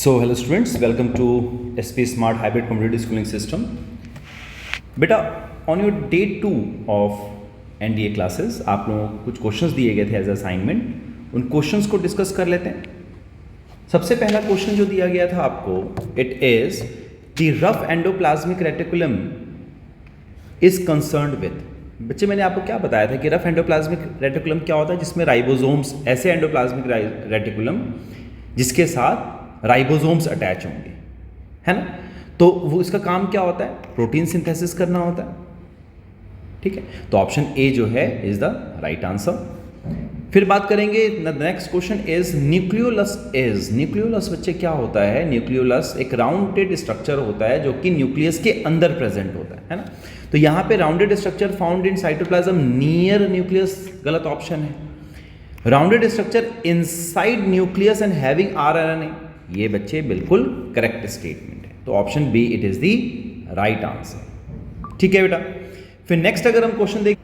So hello students, welcome to SP Smart Hybrid Competitive Schooling System. बेटा on your day 2 of NDA classes आप लोगों को कुछ questions दिए गए थे एज असाइनमेंट. उन क्वेश्चंस को डिस्कस कर लेते हैं. सबसे पहला क्वेश्चन जो दिया गया था आपको, it is the rough endoplasmic reticulum is concerned with. बच्चे मैंने आपको क्या बताया था कि रफ एंडोप्लाज्मिक रेटिकुलम क्या होता है, जिसमें राइबोसोम्स, ऐसे एंडोप्लाज्मिक रेटिकुलम जिसके साथ राइबोसोम्स अटैच होंगे, है ना. तो वो इसका काम क्या होता है, प्रोटीन सिंथेसिस करना होता है. ठीक है, तो ऑप्शन ए जो है इज द राइट आंसर. फिर बात करेंगे, next question is nucleolus is. Nucleolus बच्चे क्या होता है, न्यूक्लियोलस एक राउंडेड स्ट्रक्चर होता है जो कि न्यूक्लियस के अंदर प्रेजेंट होता है ना. तो यहाँ पे rounded structure found in cytoplasm near nucleus, गलत ऑप्शन है. Rounded structure inside nucleus and having RNA, ये बच्चे बिल्कुल करेक्ट स्टेटमेंट है. तो option B it is the right answer. ठीक है बेटा. फिर नेक्स्ट अगर हम क्वेश्चन देख,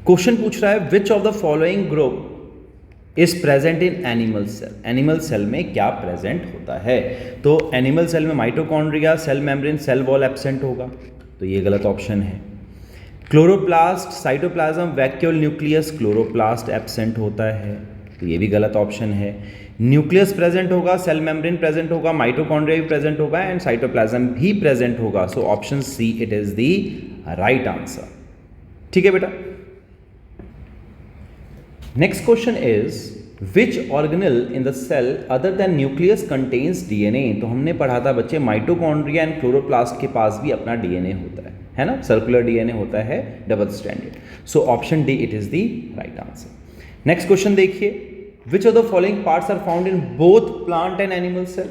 क्वेश्चन पूछ रहा है which of the following group is present in animal cell. Animal cell में क्या प्रेजेंट होता है, तो एनिमल सेल में mitochondria, cell membrane, cell wall absent होगा, तो ये गलत ऑप्शन है. Chloroplast, cytoplasm, vacuole nucleus, chloroplast absent होता है, तो ये भी गलत ऑप्शन है. न्यूक्लियस प्रेजेंट होगा, सेल मेम्ब्रेन प्रेजेंट होगा, माइटोकॉन्ड्रिया भी प्रेजेंट होगा एंड साइटोप्लाज्म भी प्रेजेंट होगा. So option C it is the right answer. ठीक है बेटा. Next question is which organelle in the cell other than nucleus contains DNA. तो हमने पढ़ा था बच्चे माइटोकॉन्ड्रिया एंड क्लोरोप्लास्ट के पास भी अपना डीएनए होता है ना, सर्कुलर डीएनए होता है, double stranded. So option D it is the right answer. Next question देखिए, which of the following parts are found in both plant and animal cell.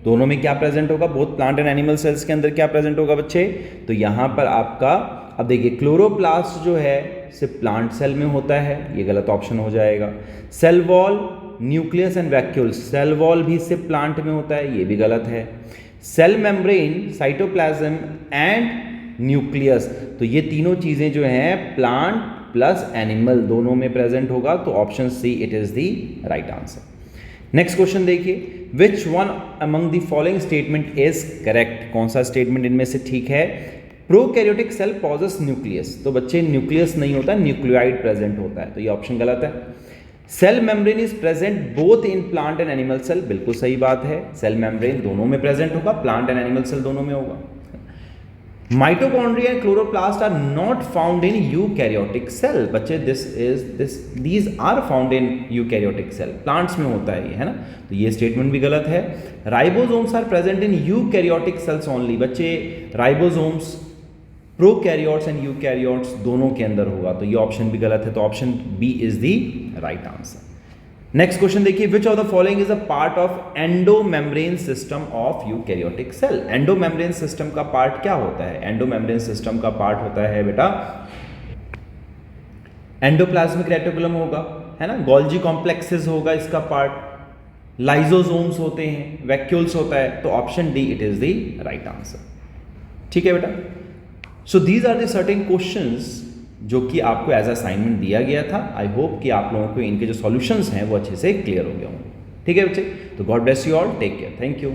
दोनों में क्या प्रेजेंट होगा, both plant and animal cells के अंदर क्या present होगा बच्चे. तो यहां पर आपका, अब देखिए क्लोरोप्लास्ट जो है सिर्फ प्लांट सेल में होता है, ये गलत ऑप्शन हो जाएगा. Cell wall, nucleus and vacuole, cell wall भी सिर्फ प्लांट में होता है, ये भी गलत है. Cell membrane, cytoplasm and nucleus, तो ये तीनों चीजें जो हैं प्लांट प्लस एनिमल दोनों में प्रेजेंट होगा, तो option C it is the right answer. Next question देखिए, which one among the following statement is correct. कौन सा स्टेटमेंट इनमें से ठीक है. प्रोकैरियोटिक सेल पॉजेस न्यूक्लियस, तो बच्चे न्यूक्लियस नहीं होता, न्यूक्लियोइड प्रेजेंट होता है, तो ये ऑप्शन गलत है. Cell membrane is present both in plant and animal cell, बिल्कुल सही बात है. सेल मेम्ब्रेन दोनों में प्रेजेंट होगा, प्लांट एंड एनिमल सेल दोनों में होगा. Mitochondria and chloroplast are not found in eukaryotic cell. बच्चे these are found in eukaryotic cell. Plants में होता है ये, है ना, तो ये स्टेटमेंट भी गलत है. Ribosomes are present in eukaryotic cells only. बच्चे राइबोसोम्स प्रोकैरियोट्स एंड यूकैरियोट्स दोनों के अंदर होगा, तो ये ऑप्शन भी गलत है, तो option B is the right answer. Next question देखिए, which of the following is a part of endomembrane system of eukaryotic cell. Endomembrane system का पार्ट क्या होता है. एंडोमेम्ब्रेन सिस्टम का पार्ट होता है बेटा एंडोप्लाज्मिक रेटिकुलम होगा, है ना, गोल्जी कॉम्प्लेक्सेस होगा इसका पार्ट, लाइजोसोम्स होते हैं, वैक्यूल्स होता है, तो option D it is the right answer. ठीक है बेटा. So these are the certain questions जो कि आपको एज असाइनमेंट दिया गया था. आई होप कि आप लोगों को इनके जो सॉल्यूशंस हैं वो अच्छे से क्लियर हो गए होंगे. ठीक है बच्चे, तो God bless you all, take care, thank you.